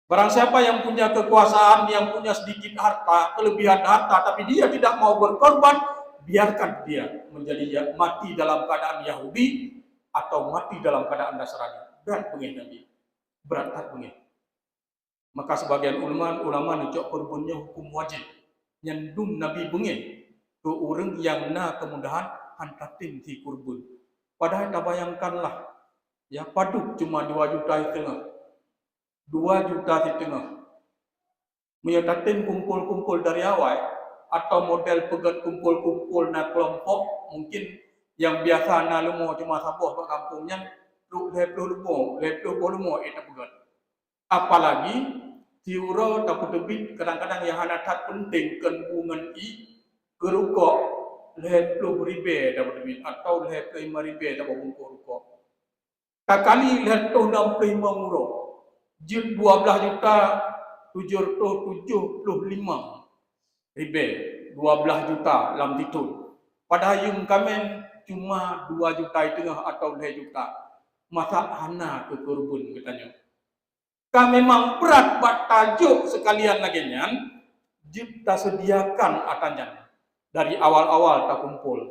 Barang siapa yang punya kekuasaan, yang punya sedikit harta, kelebihan harta, tapi dia tidak mau berkorban, biarkan dia menjadi mati dalam keadaan Yahudi atau mati dalam keadaan Nasrani. Berat bengih Nabi. Berat bengih. Maka sebagian ulama cok korbannya hukum wajib. Nyandung Nabi bengih ke orang yang na kemudahan hantatin si kurban. Padahal tak bayangkanlah, ya paduk cuma 2 juta setengah. 2 juta setengah. Menyatakan kumpul-kumpul dari awal atau model pegat kumpul-kumpul na kelompok mungkin yang biasa na lumo cuma sabuh ke kampungnya lu lepluh lumo itu pegat. Apalagi tiura tak tebit kadang-kadang yang hanatat penting kan bungan i kerukok lepluh ribe dapat tebit atau lepluh 5 ribe dapat bungkus rukok. Kakali lepluh 65 euro. Jut 12 juta 775 ribe 12 juta dalam titul. Padahal yung kamen cuma 2 juta setengah atau 2 juta. Masa hana ke korban katanya. Kami memang berat buat tajuk sekalian lagi nyan. Kita sediakan atannya dari awal-awal tak kumpul.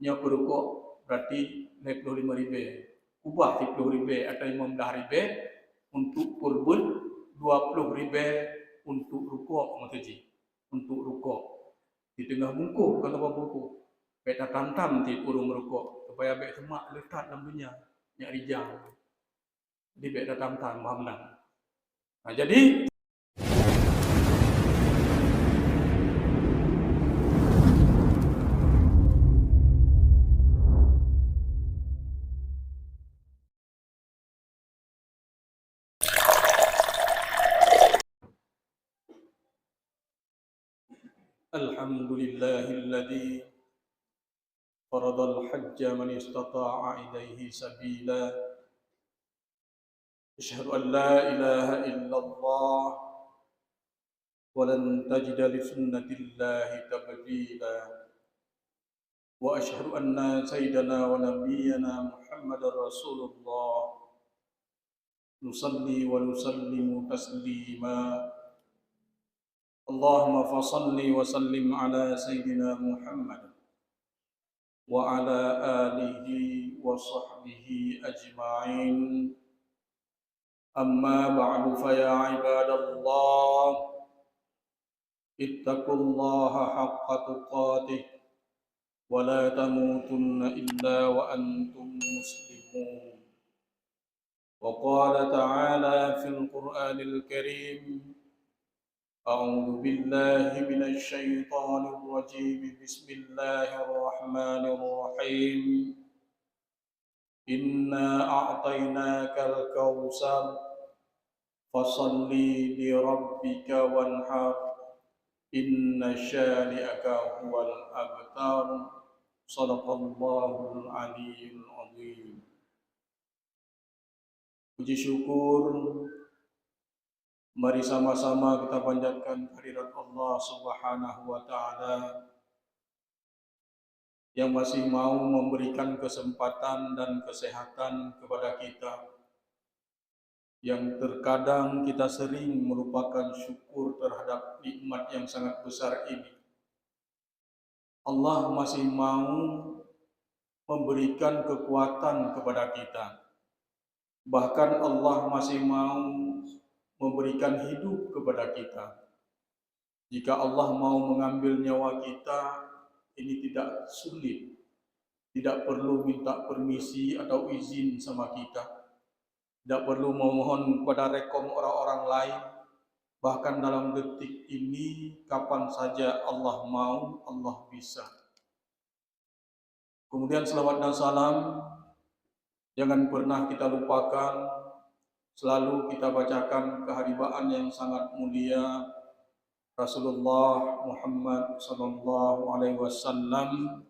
Nya kerukok berarti 25 ribe. Ubah 30 ribe atau 15 ribe untuk korban, 20 ribe untuk rukuk mataji. Untuk rukuk. Di tengah bungkuh kalau bungkuh. Beta tantam ti urung rukuk supaya bek semak lekat dalam dunia. Nyak rijang. Jadi beta tantam menang. Nah, jadi Alhamdulillahilladzi faradal hajja man istata'a ilaihi sabila. Asyhadu an la ilaha illallah wa lan tajida li sunnatillahi tabdila. Wa asyhadu anna sayyidana wa nabiyyana Muhammadar Rasulullah. Nusalli wa nusallimu taslima. Allahumma fasalli wa sallim ala sayyidina Muhammad wa ala alihi wa sahbihi ajma'in. Amma ba'du fa ya ibadallah ittaqullaha haqqa tuqatih wa la tamutunna illa wa antum muslimun. Wa qala ta'ala fil Qur'anil Karim أعوذ بالله من الشيطان الرجيم بسم الله الرحمن الرحيم إنا أعطيناك الكوثر فصل لربك وانحر إن شانئك هو الأبتر صدق الله العلي العظيم. Puji syukur mari sama-sama kita panjatkan kehadirat Allah Subhanahu wa taala yang masih mau memberikan kesempatan dan kesehatan kepada kita, yang terkadang kita sering melupakan syukur terhadap nikmat yang sangat besar ini. Allah masih mau memberikan kekuatan kepada kita. Bahkan Allah masih mau memberikan hidup kepada kita. Jika Allah mau mengambil nyawa kita, ini tidak sulit. Tidak perlu minta permisi atau izin sama kita. Tidak perlu memohon kepada rekom orang-orang lain. Bahkan dalam detik ini, kapan saja Allah mau, Allah bisa. Kemudian selawat dan salam, jangan pernah kita lupakan. Selalu kita bacakan keharibaan yang sangat mulia Rasulullah Muhammad sallallahu alaihi wasallam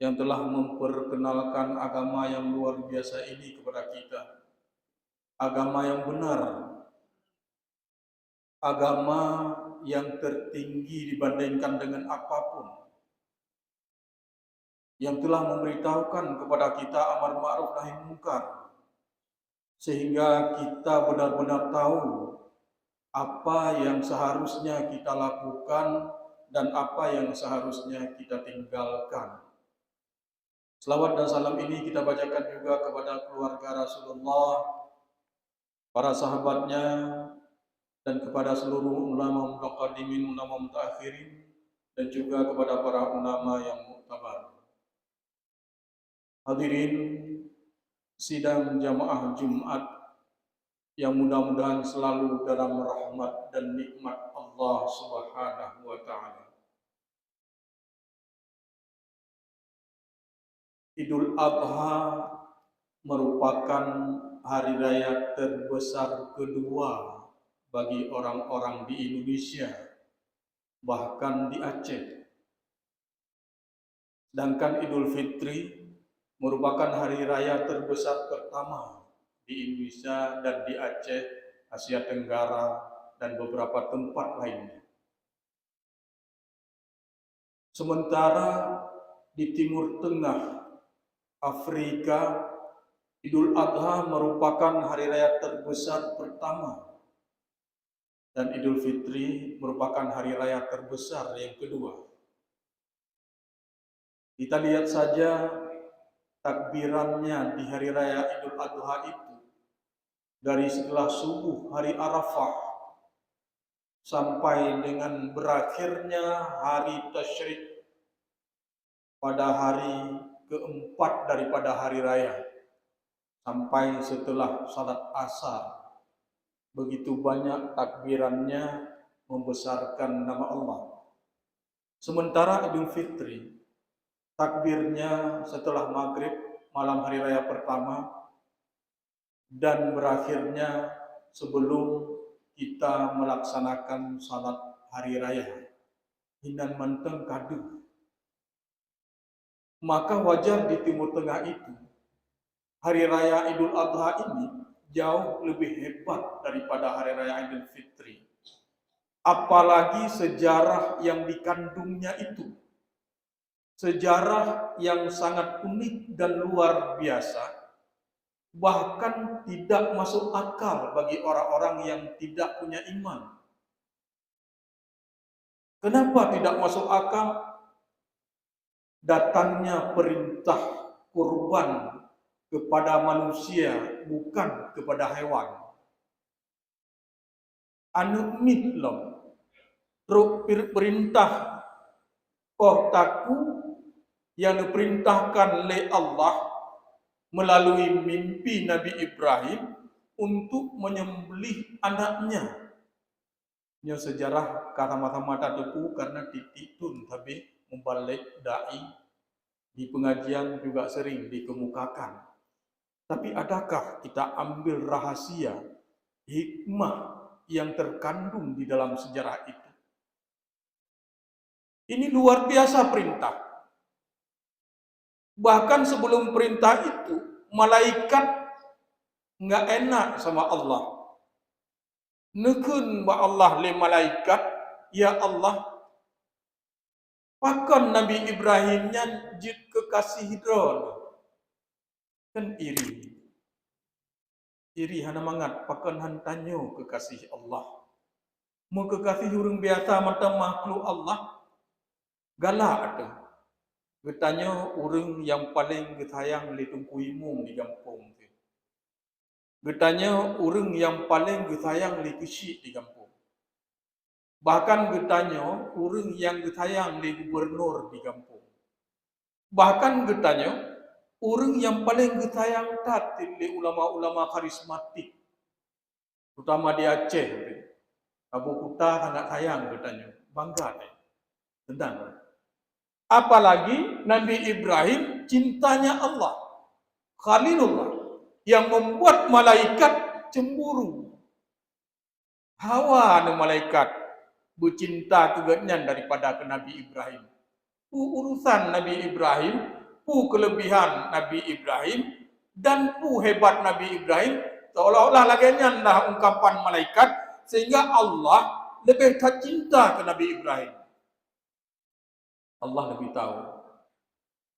yang telah memperkenalkan agama yang luar biasa ini kepada kita. Agama yang benar. Agama yang tertinggi dibandingkan dengan apapun. Yang telah memberitahukan kepada kita amar ma'ruf nahi munkar. sehingga kita benar-benar tahu apa yang seharusnya kita lakukan dan apa yang seharusnya kita tinggalkan. Selawat dan salam ini kita bacakan juga kepada keluarga Rasulullah, para sahabatnya, dan kepada seluruh ulama mutaqaddimin, ulama mutaakhirin, dan juga kepada para ulama yang muktabar. Hadirin sidang jamaah Jumat yang mudah-mudahan selalu dalam rahmat dan nikmat Allah Subhanahu wa taala. Idul Adha merupakan hari raya terbesar kedua bagi orang-orang di Indonesia, bahkan di Aceh. Sedangkan Idul Fitri merupakan hari raya terbesar pertama di Indonesia dan di Aceh, Asia Tenggara, dan beberapa tempat lainnya. Sementara di Timur Tengah Afrika, Idul Adha merupakan hari raya terbesar pertama dan Idul Fitri merupakan hari raya terbesar yang kedua. Kita lihat saja takbirannya di hari raya Idul Adha itu, dari setelah subuh hari Arafah sampai dengan berakhirnya hari Tasyrik pada hari keempat daripada hari raya, sampai setelah salat asar. Begitu banyak takbirannya membesarkan nama Allah. Sementara Idul Fitri, takbirnya setelah maghrib malam hari raya pertama dan berakhirnya sebelum kita melaksanakan salat hari raya hinan manteng kadu. Maka wajar di Timur Tengah itu hari raya Idul Adha ini jauh lebih hebat daripada hari raya Idul Fitri. Apalagi sejarah yang dikandungnya itu, sejarah yang sangat unik dan luar biasa, bahkan tidak masuk akal bagi orang-orang yang tidak punya iman. Kenapa tidak masuk akal? Datangnya perintah kurban kepada manusia, bukan kepada hewan. Anu mitlom, truk perintah taku yang diperintahkan oleh Allah melalui mimpi Nabi Ibrahim untuk menyembelih anaknya. Nya sejarah kata mata-mata tepu karena titun tapi membalik dai di pengajian juga sering dikemukakan. Tapi adakah kita ambil rahasia, hikmah yang terkandung di dalam sejarah itu? Ini luar biasa perintah. Bahkan sebelum perintah itu, malaikat nggak enak sama Allah. Nekun ba Allah le malaikat, ya Allah, pakan Nabi Ibrahimnya jid kekasih hidron. Kan iri. Iri hana mangat pakan hantanyo kekasih Allah. Mau kekasih urang biasa mata makhluk Allah, galak ada. Getanya urang yang paling getayang li tungkuimung di kampung. Getanya urang yang paling getayang li kecil di kampung. Bahkan getanya urang yang getayang li gubernur di kampung. Bahkan getanya urang yang paling getayang tatil li ulama-ulama karismatik. Terutama di Aceh. Abu Kuta anak sayang getanya. Bangga deh. Tentang. Apalagi Nabi Ibrahim cintanya Allah. Khalilullah. Yang membuat malaikat cemburu. Hawa anu malaikat bercinta kegenyan daripada ke Nabi Ibrahim. Urusan Nabi Ibrahim, kelebihan Nabi Ibrahim, dan hebat Nabi Ibrahim, seolah-olah laginya dah ungkapan malaikat, sehingga Allah lebih cinta ke Nabi Ibrahim. Allah lebih tahu.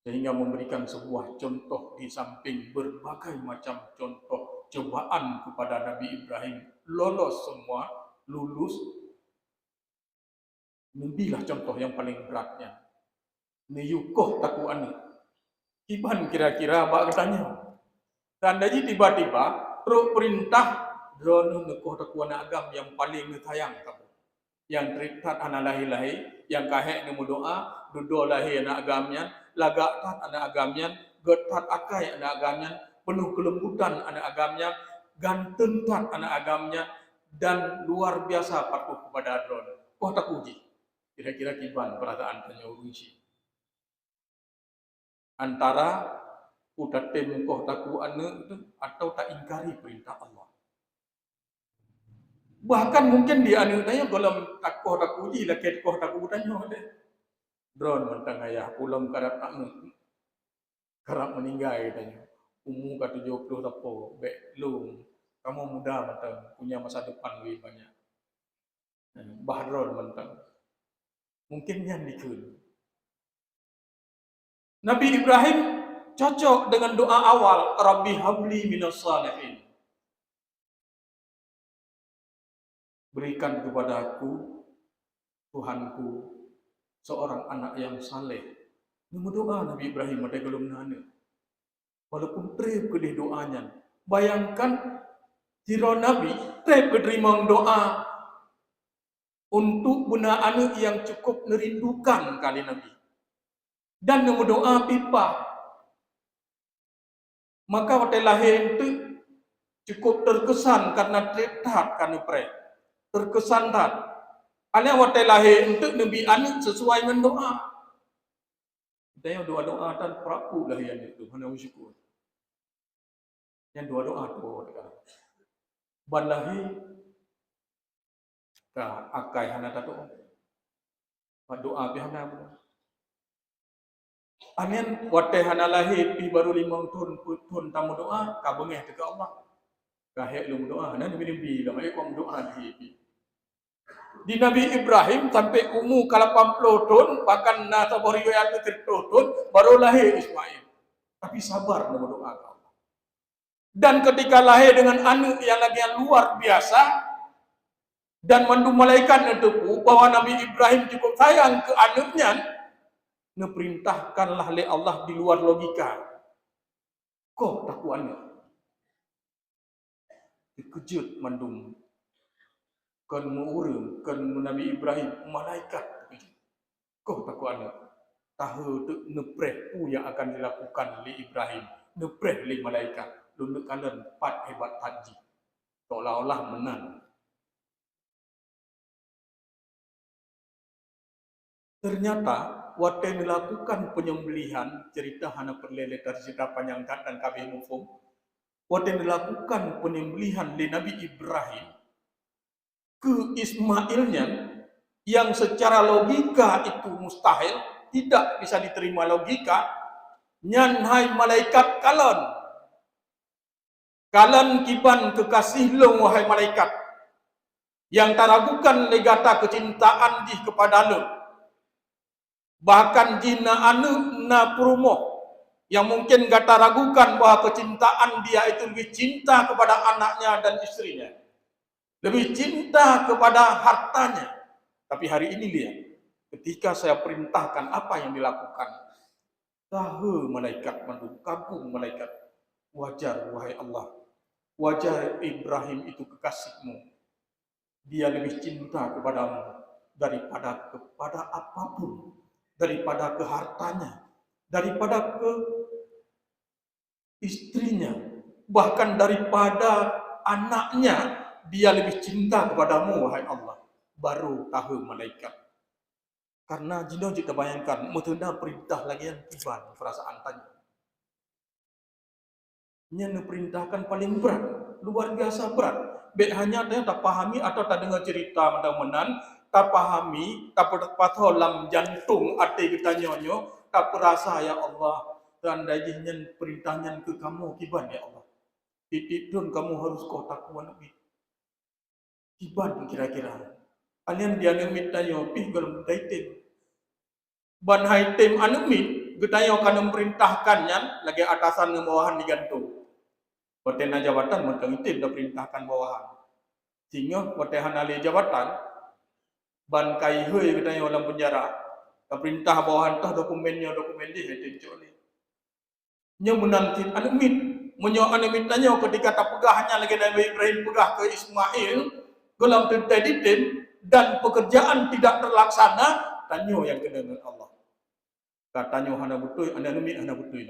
Sehingga memberikan sebuah contoh di samping berbagai macam contoh cobaan kepada Nabi Ibrahim, lolos semua, lulus. Nabilah contoh yang paling beratnya. Niyukoh takuan ni. Iban kira-kira bak katanya. Dan jadi tiba-tiba teruk perintah drone nekoh takuan agam yang paling ngetayang kamu. Yang terikat anak lahir-lahir, yang kahek nemu doa, duduk lahir anak agamnya, lagak tat anak agamnya, getat akai anak agamnya, penuh kelembutan anak agamnya, ganteng tat anak agamnya, dan luar biasa patuh kepada drone. Kau tak uji. Kira-kira kiban perasaan tanya uji. Antara udah tem koh taku ane atau tak ingkari perintah Allah. Bahkan mungkin di ane tanya dalam takoh taku uji lah ket koh taku tanya deh. Drone mentang ayah pulang karap tak kerap meninggal tanya. Umur ke 70 tapo, belum. Kamu muda mentang punya masa depan lebih banyak. Bahdron mentang. Mungkin yang dikun. Nabi Ibrahim cocok dengan doa awal, Rabbi habli minas salihin. Berikan kepada aku, Tuhanku, seorang anak yang saleh. Ini doa Nabi Ibrahim ada belum nana. Walaupun trip ke doanya. Bayangkan jiro Nabi trip ke terima doa untuk bena anak yang cukup merindukan kali Nabi. Dan nemu doa pipa. Maka waktu lahir itu cukup terkesan karena tretat karena pre. Terkesan tak. Alih waktu lahir untuk Nabi anak sesuai dengan doa. Dan doa-doa dan peraku lahir itu. Mana syukur. Yang doa-doa tu. Ban lahir. Kah akai hana tato. Doa bihana pun. Amin waktu hana lahir pi baru 5 tahun tamu doa kabengeh ke Allah. Kahek lu doa hana nabi lamai kom doa di. Di Nabi Ibrahim sampai umur ke 80 tahun bahkan nata beriwayat 30 tahun baru lahir Ismail. Tapi sabar dalam doa Allah. Dan ketika lahir dengan anak yang lagi luar biasa dan mandu malaikat itu bahwa Nabi Ibrahim cukup sayang ke anaknya, neperintahkanlah oleh Allah di luar logika. Kau takuannya. Dikejut mandum. Kan mu'urim, kan Nabi Ibrahim, malaikat. Kau takuannya. Tahu tu nepreh yang akan dilakukan oleh Ibrahim. Nepreh oleh malaikat. Lunduk kalian 4 hebat haji. Seolah-olah menang. Ternyata waktu melakukan penyembelihan cerita hana perlele dari cerita panjang dan kabeh mufum. Waktu melakukan penyembelihan di Nabi Ibrahim ke Ismailnya yang secara logika itu mustahil, tidak bisa diterima logika. Nyan hai malaikat kalon kiban kekasih long wahai malaikat yang taragukan legata kecintaan di kepada lo. Bahkan jina anu na perumoh yang mungkin gata ragukan bahwa kecintaan dia itu lebih cinta kepada anaknya dan istrinya, lebih cinta kepada hartanya. Tapi hari ini lihat, ketika saya perintahkan apa yang dilakukan, tahu malaikat mandu, kagum malaikat. Wajar wahai Allah, wajar Ibrahim itu kekasihmu. Dia lebih cinta kepadamu daripada apapun. Daripada ke hartanya, daripada ke istrinya, bahkan daripada anaknya, dia lebih cinta kepadamu, wahai Allah. Baru tahu malaikat. Karena jino kita bayangkan, metuna perintah lagi yang tiba perasaan tanya. Yang diperintahkan paling berat, luar biasa berat. Baik hanya dia tak pahami atau tak dengar cerita mudah-mudahan, tak pahami, tak patah dalam jantung hati kita nyonyo, tak perasa ya Allah, dan dajihnya perintahnya ke kamu kiban ya Allah. Titik pun kamu harus kau takwa nabi. Kiban kira-kira. Alian dia nemit tanyo pih galem daitin. Ban haitem anemit, getayo kan memerintahkannya lagi atasan ngebawahan digantung. Watena jabatan mentang itin dah perintahkan bawahan. Sehingga watehan ahli jabatan ban kai heuy katanya dalam penjara. Dah perintah bawahan tah dokumen dia tentu ni. Nya menanti anu mit, menyo anu mit tanya ketika tak pegahnya lagi Nabi Ibrahim pegah ke Ismail dalam tentang dan pekerjaan tidak terlaksana, tanya yang kena dengan Allah. Katanya hana betul, anda mit hana betul.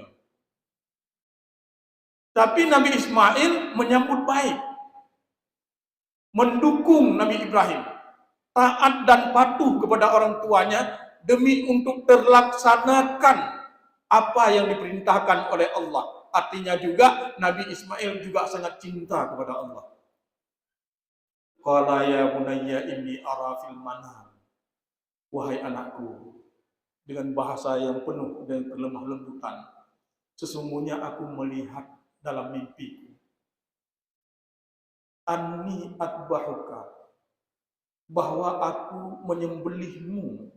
Tapi Nabi Ismail menyambut baik, mendukung Nabi Ibrahim, taat dan patuh kepada orang tuanya demi untuk terlaksanakan apa yang diperintahkan oleh Allah. Artinya juga Nabi Ismail juga sangat cinta kepada Allah. Qala ya bunayya inni ara fil manam. Wahai anakku, dengan bahasa yang penuh dengan kelemah lembutan, sesungguhnya aku melihat dalam mimpiku. Anni atbahuka, bahwa aku menyembelihmu.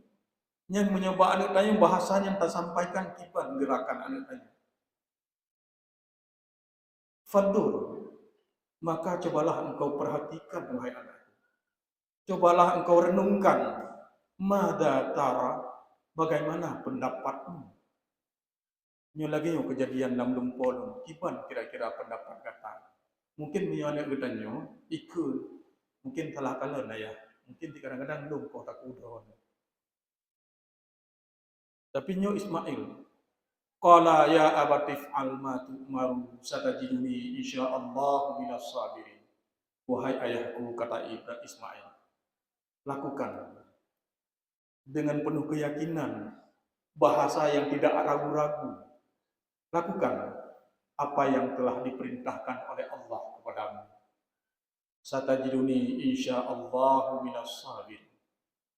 Yang menyembah anak tanya bahasanya yang tak sampaikan kiban gerakan anak tanya. Fandur, maka cobalah engkau perhatikan wahai anakku. Cobalah engkau renungkan, mada tara, bagaimana pendapatmu. Ini lagi yang kejadian dalam lumpur, kiban kira-kira pendapat kata. Mungkin ni anak bertanya, ikut, mungkin salah kalah ya. Mungkin kadang-kadang lumpur tak udah. Tapi nyo Ismail, qala ya abatif alma tu'maru satajiduni insyaallah minas sabirin. Wahai ayahku, kata Ismail, lakukan dengan penuh keyakinan, bahasa yang tidak ragu-ragu. Lakukan apa yang telah diperintahkan oleh Allah kepadamu. Satajiduni insyaallah minas sabirin.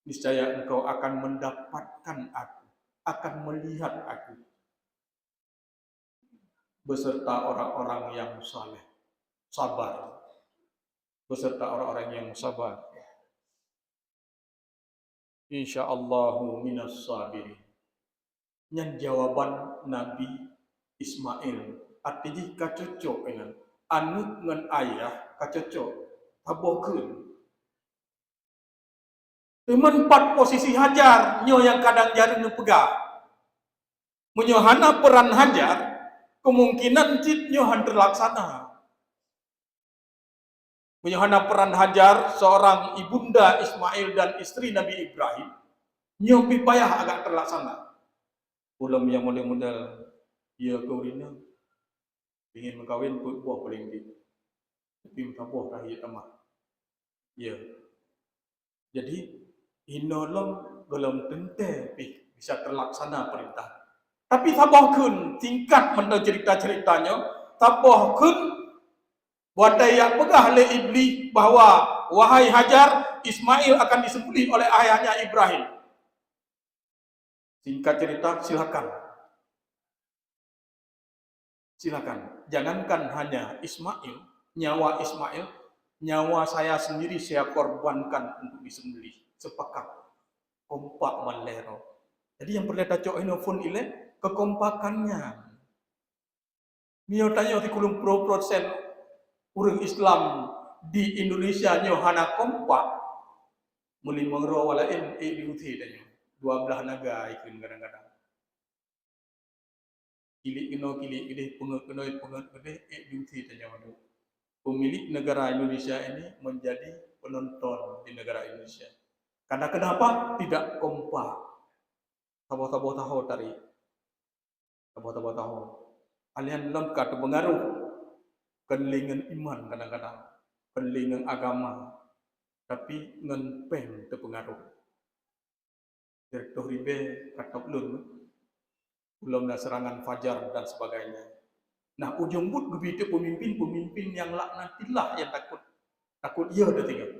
Niscaya engkau akan mendapatkan aku, akan melihat aku beserta orang-orang yang saleh, sabar. Beserta orang-orang yang sabar. Insyaallah minas sabirin. Yang jawaban Nabi Ismail artinya kacocok dengan anu dengan ayah kacocok tabokeun. Teman 4 posisi Hajar nyo yang kadang jari nu pegah. Menyohana peran Hajar kemungkinan cit nyo han terlaksana. Menyohana peran Hajar seorang ibunda Ismail dan istri Nabi Ibrahim nyo pipayah agak terlaksana. Ulam yang model-model ya kaurina ingin mengkawin buah paling tinggi. Tapi buah rahia tamah. Ya. Jadi inolong dalam tente bisa terlaksana perintah. Tapi tabahkeun tingkat menurut cerita-ceritanya, tabahkeun wadaya pegah le iblis bahwa wahai Hajar, Ismail akan disembelih oleh ayahnya Ibrahim. Singkat cerita, silakan. Jangankan hanya Ismail, nyawa saya sendiri saya korbankan untuk disembelih. Sepakat, kompak malero. Jadi yang perlu tacok inofun ile kekompakannya. Mio tanya 30% orang Islam di Indonesia nyo hana kompak. Muli mengro walain diuti tanya. 12 naga ikut kadang-kadang. Kilik gede, pengut gede, diuti tanya madu. Pemilik negara Indonesia ini menjadi penonton di negara Indonesia. Karena kenapa? Tidak kompak. Tahu tari. Tahu. Alian lengkap pengaruh. Kelingan iman kadang-kadang. Kelingan agama. Tapi ngenpeng terpengaruh. Direktur Ribe kata belum serangan fajar dan sebagainya. Nah, ujung but begitu pemimpin yang laknatillah yang takut ia dah tinggal.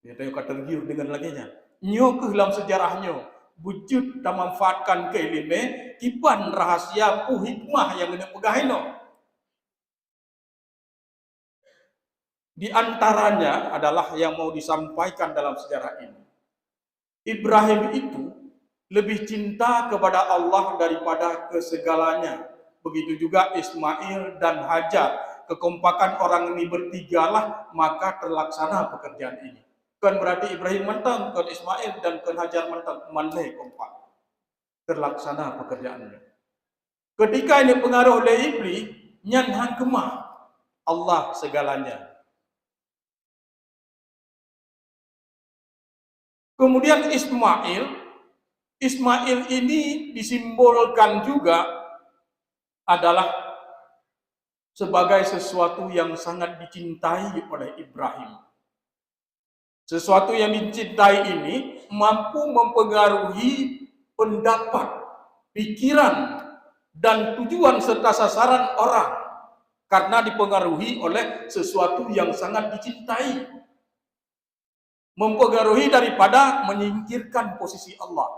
Dia tanya kata tergiur dengan laginya. Nyo ke dalam sejarahnya wujud dan manfaatkan keilime kipan rahasia pu hikmah yang kena pegahino. Di antaranya adalah yang mau disampaikan dalam sejarah ini. Ibrahim itu lebih cinta kepada Allah daripada ke segalanya. Begitu juga Ismail dan Hajar kekompakan orang ini bertigalah, maka terlaksana pekerjaan ini. Kan berarti Ibrahim mentang, kan Ismail dan kan Hajar mentang, manleh kompak. Terlaksana pekerjaannya. Ketika ini pengaruh oleh iblis, nyan hang kemah Allah segalanya. Kemudian Ismail ini disimbolkan juga adalah sebagai sesuatu yang sangat dicintai oleh Ibrahim. Sesuatu yang dicintai ini mampu mempengaruhi pendapat, pikiran, dan tujuan serta sasaran orang karena dipengaruhi oleh sesuatu yang sangat dicintai. Mempengaruhi daripada menyingkirkan posisi Allah.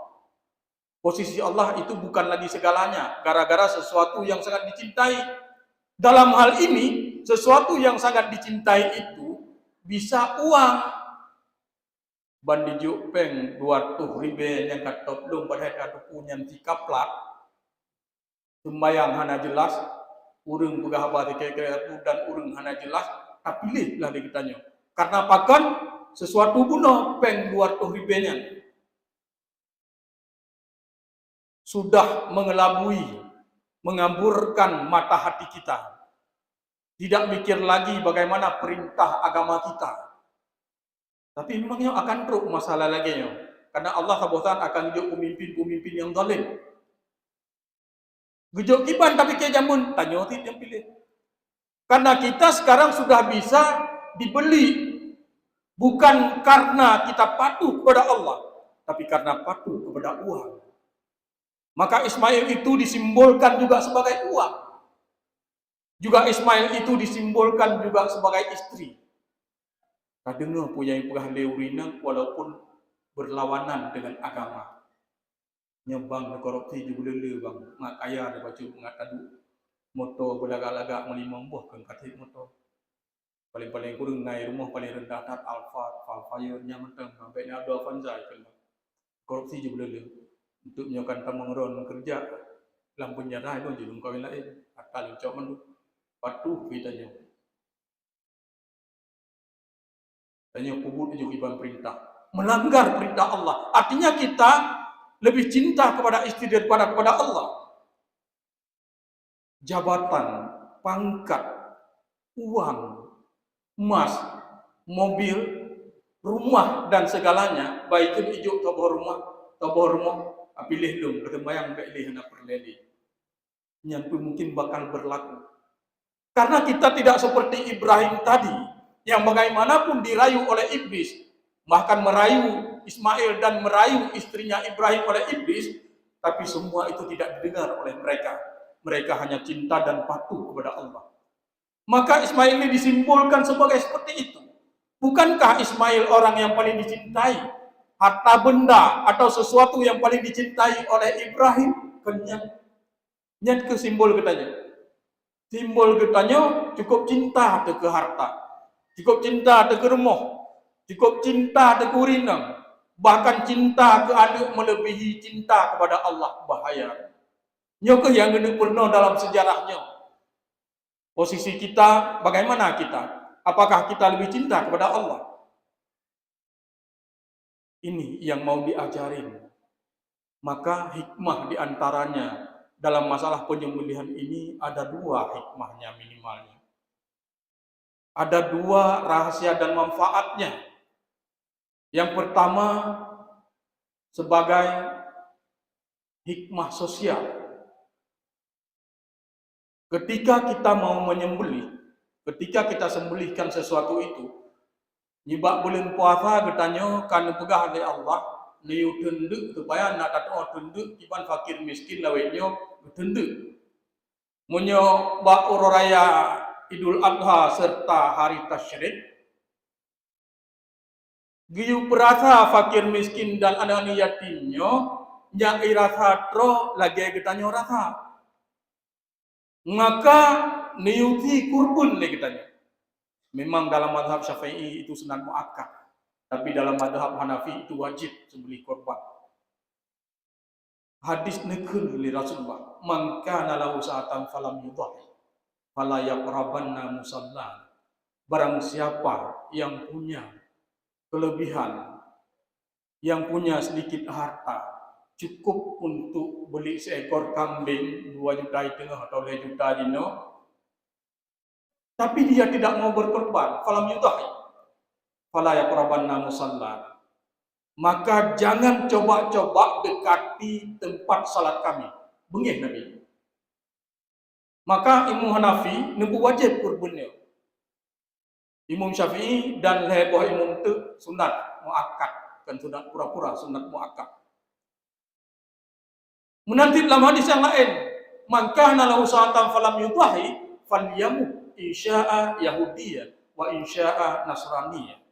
Posisi Allah itu bukan lagi segalanya, gara-gara sesuatu yang sangat dicintai. Dalam hal ini, sesuatu yang sangat dicintai itu bisa uang. Bandi jupeng 200 ribu yang kata belum pada kata punya tikaplat. Sembayang hana jelas, urang pegahaba kaya dan urang hana jelas, tak pilihlah dia kitanya. Karena pakan sesuatu guna peng 200 ribunya sudah mengelabui, mengamburkan mata hati kita. Tidak mikir lagi bagaimana perintah agama kita. Tapi memangnya akan teruk masalah lagi ya. Karena Allah SWT akan hidup pemimpin-pemimpin yang zalim. Gejok kiban tapi ke jamun tanya yang pilih. Karena kita sekarang sudah bisa dibeli bukan karena kita patuh kepada Allah, tapi karena patuh kepada uang. Maka Ismail itu disimbolkan juga sebagai uang. Juga Ismail itu disimbolkan juga sebagai istri. Kadang punya pegah leurina walaupun berlawanan dengan agama. Nyebang korupsi juga lele bang, ngat kaya ada baca ngat tadu, motor berlagak-lagak melimang buah kan katik motor. Paling-paling kurang naik rumah paling rendah tat Alphard mentang sampai ni ada Avanza kan. Korupsi juga lele. Untuk menyokan tamangeron kerja lampu nyarah itu jadi kawin lain. Akal cok mandu patuh kitanya. Tanya kubur juga iban perintah. Melanggar perintah Allah. Artinya kita lebih cinta kepada istri daripada kepada Allah. Jabatan, pangkat, uang, emas, mobil, rumah dan segalanya, baik itu hijau toboh rumah, pilih lu, ketembayang gak ilih hendak perleli. Yang mungkin bakal berlaku. Karena kita tidak seperti Ibrahim tadi, yang bagaimanapun dirayu oleh iblis, bahkan merayu Ismail dan merayu istrinya Ibrahim oleh iblis, tapi semua itu tidak didengar oleh mereka. Mereka hanya cinta dan patuh kepada Allah. Maka Ismail ini disimbolkan sebagai seperti itu. Bukankah Ismail orang yang paling dicintai? Harta benda atau sesuatu yang paling dicintai oleh Ibrahim? Kenyang ke simbol katanya. Simbol katanya cukup cinta ke harta. Cukup cinta ke rumah. Cukup cinta ke urinang. Bahkan cinta ke anak melebihi cinta kepada Allah. Bahaya. Nyokeh yang pernah dalam sejarahnya. Posisi kita, bagaimana kita? Apakah kita lebih cinta kepada Allah? Ini yang mau diajarin. Maka hikmah diantaranya dalam masalah penyembelihan ini ada 2 hikmahnya minimalnya. Ada 2 rahasia dan manfaatnya. Yang pertama sebagai hikmah sosial. Ketika kita mau menyembelih, ketika kita sembelihkan sesuatu itu, nyibak bulan puasa katanya kan pegah oleh Allah, niu tunduk supaya nak tato tunduk iban fakir miskin lawetnya tunduk. Munyo ba raya Idul Adha serta hari tasyrik, giyu perasa fakir miskin dan anak yatimnya nyai rasa tro lagi katanya rasa. Maka niuti kurban lagi katanya. Memang dalam mazhab Syafi'i itu sunat muakkad, tapi dalam mazhab Hanafi itu wajib sembelih korban. Hadis nekun li Rasulullah, man kana lahu sa'atan falam yudhhi fala yaqrabanna musalla. Barang siapa yang punya kelebihan, yang punya sedikit harta, cukup untuk beli seekor kambing 2,5 juta atau 2 juta dino, tapi dia tidak mau berkorban, falam yudhi, fala yaqrabanna musalla. Maka jangan coba-coba dekati tempat salat kami. Bengih Nabi. Maka Imam Hanafi nempu wajib kurbannya. Imam Syafi'i dan leboh Imam tu sunat muakkad, kan sunat pura-pura, sunat muakkad. Menanti dalam hadis yang lain, man kana lahu sa'atan falam yudhi falyamu insya'a yahudiyyan wa insya'a nasraniyyan.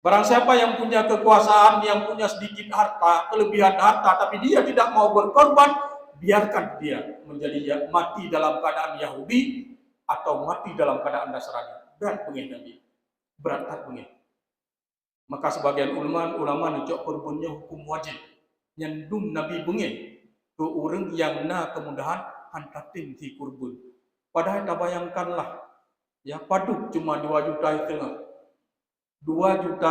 Barang siapa yang punya kekuasaan, yang punya sedikit harta, kelebihan harta, tapi dia tidak mau berkorban, biarkan dia menjadi mati dalam keadaan Yahudi atau mati dalam keadaan Nasrani. Berat bengih Nabi. Berat tak bengih. Maka sebagian ulama ngecok korbannya hukum wajib. Nyandung Nabi bengih ke orang yang na kemudahan hantatin di kurban. Padahal tak bayangkanlah, ya paduk cuma 2,5 juta. 2,5 juta.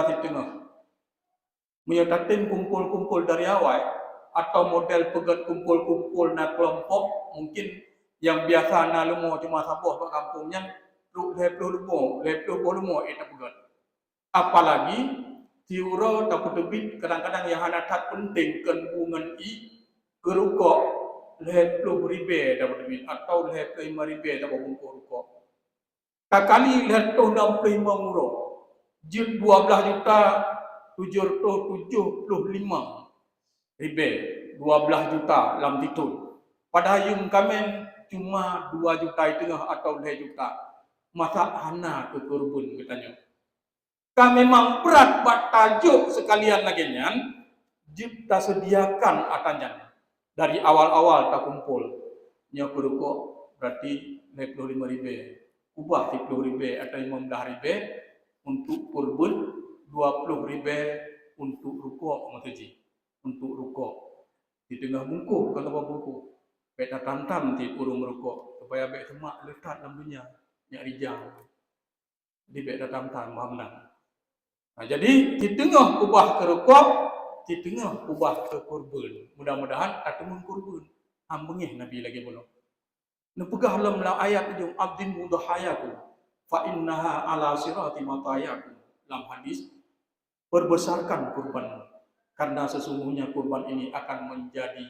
Menyatakan kumpul-kumpul dari awal atau model pegat kumpul-kumpul na kelompok mungkin yang biasa na lumo cuma sabuh kat kampungnya lu leplo lumo itu pegat. Apalagi tiura takut debit kadang-kadang yang hanatat penting kenbungan kerukok leplo ribe dapat debit atau leplo 5,000 dapat bungkus rukok. Kakali leplo 65 euro. Jut 12 juta 775 ribe 12 juta dalam titul. Padahal yung kami cuma 2,5 juta atau 2 juta. Masa hana ke kurban katanya. Kami memang berat buat tajuk sekalian lagi nyan. Kita sediakan atannya. Dari awal-awal tak kumpul. Nyak berukok berarti 25 ribe. Ubah 30 ribe atau 15 ribe. Untuk kurban 20 ribe untuk rukuk mataji untuk rukuk di tengah bungku kalau bungku beta tantam di urung rukuk supaya beta semak lekat dalam dunia nyak rijang di beta tantam mahamnan. Nah, jadi di tengah ubah ke rukuk, di tengah ubah ke kurban. Mudah-mudahan ketemu kurban. Ambengih Nabi lagi belum. Nepegah dalam ayat ujung abdin mudahayatu. Fa innaha ala sirati matayakum. Dalam hadis perbesarkan kurban karena sesungguhnya kurban ini akan menjadi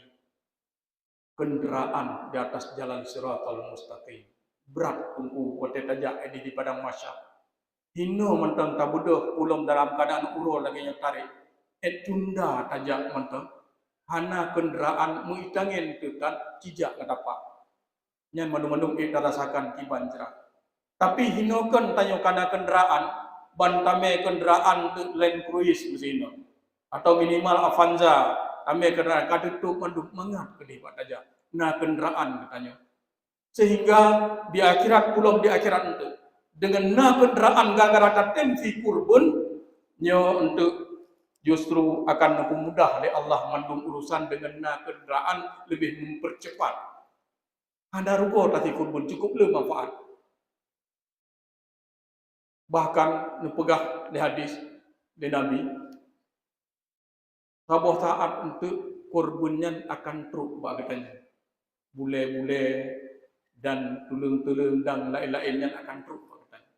kendaraan di atas jalan siratal mustaqim. Berat tunggu wate tajak ini di padang mahsyar. Hino mentang tabudah ulum dalam keadaan uro lagi yang tarik. Tunda tajak mentang hana kendaraan muitangin tutan cijak katapak. Nyan manung-manung kita rasakan kiban cerah. Tapi hinokan tanya kana kenderaan, bantame kenderaan Land Cruise mesino. Atau minimal Avanza, kami kenderaan kadutuk manduk mangat ke lipat aja. Nah kenderaan katanya. Sehingga di akhirat pulang di akhirat itu dengan na kenderaan gara-gara tensi kurban nyo untuk justru akan lebih mudah oleh Allah mandung urusan dengan na kenderaan lebih mempercepat. Anda ruko tadi kurban cukup le manfaat. Bahkan nepegah di hadis di Nabi sabuh saat untuk kurbannya akan truk katanya. Bule-bule dan tulung-tulung dan lain-lainnya akan truk katanya.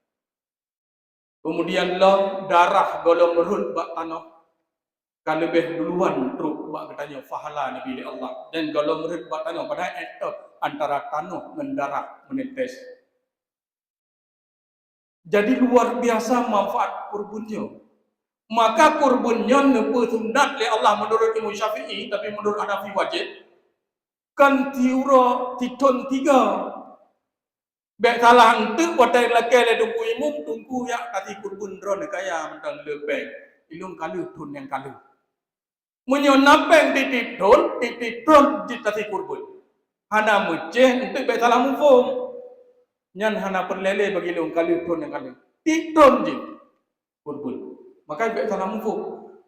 Kemudian lo darah golong merut bak tanah kan lebih duluan truk bak katanya fahala Nabi Allah dan golong merut bak tanah padahal itu antara tanah dan darah menetes. Jadi luar biasa manfaat kurbannya. Maka kurbannya nepe sunat oleh Allah menurut Imam Syafi'i, tapi menurut Hanafi wajib. Kan tiura titon 3. Bek salah hantu wadai laki le tunggu imum tunggu ya kasih kurban drone kaya mentang lebeng. Ilung kalu tun yang kalu. Menyon napeng titik drone dikasih kurban. Hana mujeh untuk bek salah mufum. Nyan hana perlele bagi leung kali ton yang kali. Titon je kurban. Maka baik salah mufuk.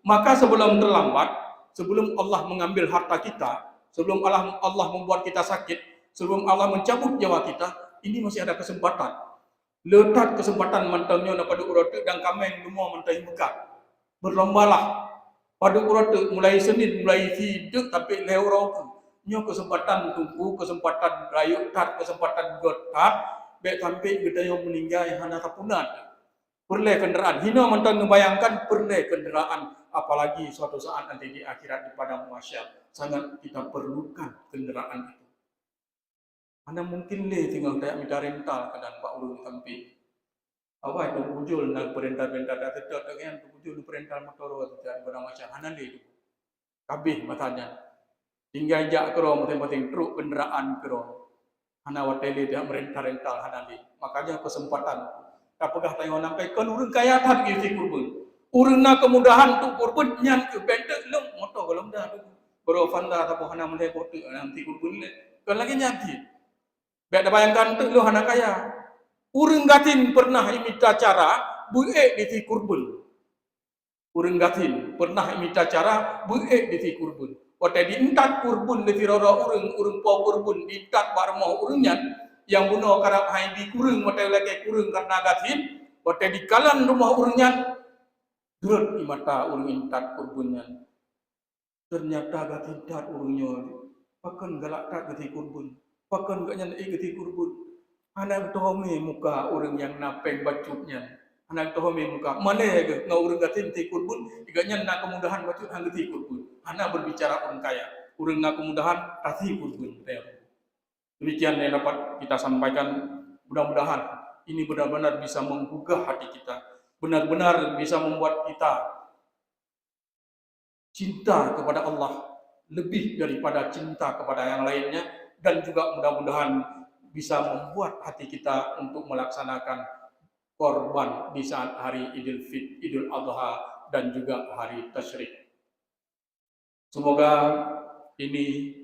Maka sebelum terlambat, sebelum Allah mengambil harta kita, sebelum Allah membuat kita sakit, sebelum Allah mencabut nyawa kita, ini masih ada kesempatan. Letak kesempatan mantannya na pada urut dan kami semua mantai Mekah. Berlombalah pada urut mulai Senin, mulai hidup tapi lewrau. Nyo kesempatan tunggu, kesempatan rayu tat, kesempatan gotat, baik sampai kita yang meninggal yang hana kapunat. Perle kendaraan, hina mantan ngebayangkan perle kendaraan, apalagi suatu saat nanti di akhirat di padang mahsyar, sangat kita perlukan kendaraan itu. Anda mungkin le tinggal kayak minta rental kadang Pak Ulun sampai. Apa itu muncul nak perintah-perintah tetap dengan muncul perintah motor tidak padang mahsyar, hana le itu. Kabeh matanya. Hingga jak kero penting-penting truk kendaraan kero. Hana watele dia merentah-rental hana le. Makanya kesempatan apakah tayo nampaikan urang kaya tak gitu kurban. Urang na kemudahan tu kurban nyan ke pendek lem moto golong dah tu. Bro fanda atau hana mulai kote nanti kurban le. Kan lagi nyati. Biar bayangkan tu lu hana kaya. Urang gatin pernah imita cara buek di kurban. Urang gatin pernah imita cara buek di kurban. Waktu diintat kurban di roro urang po kurban diintat barmo urangnya yang bunuh karap hai di kurung waktu lagi kurung karena gatin waktu di kalan rumah urangnya durut di mata urang intat kurbannya ternyata gatin tat urangnya pakan galak tat gati kurban pakan gak nyana gati kurban anak tohome muka urang yang napeng bacutnya anak tohome muka mana ya ngau urang gatin ti kurban gak nyana kemudahan bacut hang gati kurban anak berbicara orang kaya urang na kemudahan kasih kurban demikian yang dapat kita sampaikan. Mudah-mudahan ini benar-benar bisa menggugah hati kita, benar-benar bisa membuat kita cinta kepada Allah lebih daripada cinta kepada yang lainnya, dan juga mudah-mudahan bisa membuat hati kita untuk melaksanakan korban di saat hari Idul Adha dan juga hari Tasyrik. Semoga ini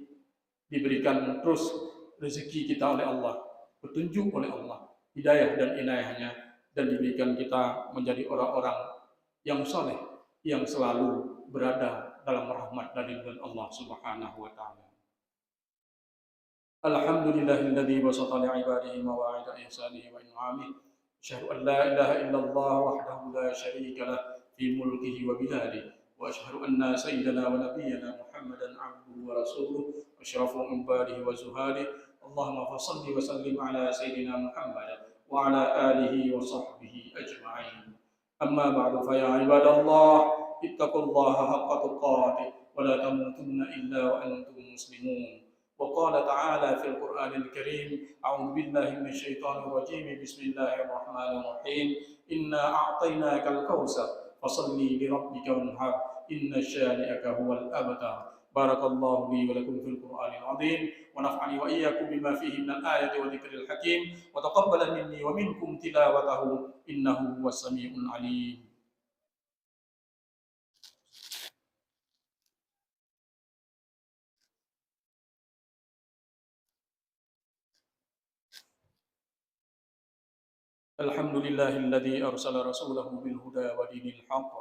diberikan terus rezeki kita oleh Allah, petunjuk oleh Allah, hidayah dan inayahnya, dan diberikan kita menjadi orang-orang yang soleh, yang selalu berada dalam rahmat dan ridwan Allah Subhanahu wa Ta'ala. Alhamdulillahilladzi basata li'ibadihi mawa'ida ihsanihi wa in'amihi. Asyhadu an la ilaha illallah wahdahu la syarika lah fi mulkihi wa biyadihi. Wa asyhadu anna sayyidana wa nabiyyana Muhammadan 'abduhu wa rasuluhu asyrafu ibadihi wa zuhadihi. Allahumma salli wa sallim ala sayyidina Muhammad wa ala alihi wa sahbihi ajma'in. Amma ba'du fa ya ibadallah ittaqullaha haqqa tuqatih wa la tamutunna illa wa antum muslimun. Wa qala ta'ala fil Qur'anil Karim a'udzu billahi minasy syaithanir rajim bismillahirrahmanirrahim inna a'tainakal kautsar fasalli li rabbika wanhar inna syani'aka huwal abtar. Barakallahu li wa lakum fil Qur'anil 'azim wa naf'ani wa iyyakum bima fihi minal ayati wa dzikril hakim wa taqabbal minni wa minkum tilawatahu innahu huwas samiul 'alim. Alhamdulillahilladzi arsala rasulahu bil huda wa dinil haqq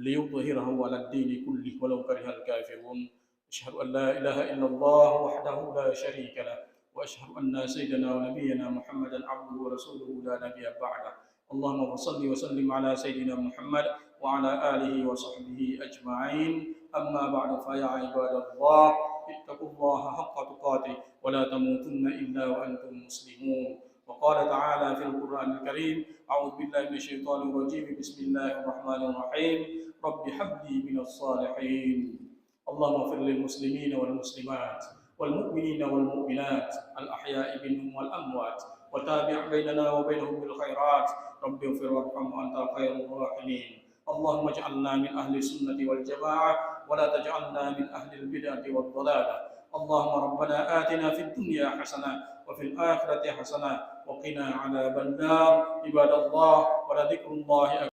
liyudhhirahu 'alad dini kullih walau karihal kafirun. Asyhadu an la ilaha illallah wahdahu la syarika lah wa asyhadu anna sayyidana wa nabiyyana Muhammadan 'abduhu wa rasuluhu la nabiyya ba'dah. Allahumma shalli wa sallim ala sayyidina Muhammad wa ala alihi wa sahbihi ajma'in. Amma ba'du fa ya ibadallah ittaqullaha haqqa tuqatih wa la tamutunna illa wa antum muslimun. وقال تعالى في القرآن الكريم أعوذ بالله من الشيطان الرجيم بسم الله الرحمن الرحيم رب هب لي من الصالحين. اللهم اغفر للمسلمين والمسلمات والمؤمنين والمؤمنات الأحياء منهم والأموات وتابع بيننا وبينهم بالخيرات رب اغفر وارحم وأنت خير الراحمين. اللهم اجعلنا من أهل السنة والجماعة ولا تجعلنا من أهل البدعة والضلالة. اللهم ربنا آتنا في الدنيا حسنة وفي الآخرة حسنة وقنا عذاب النار. عباد الله ولذكر الله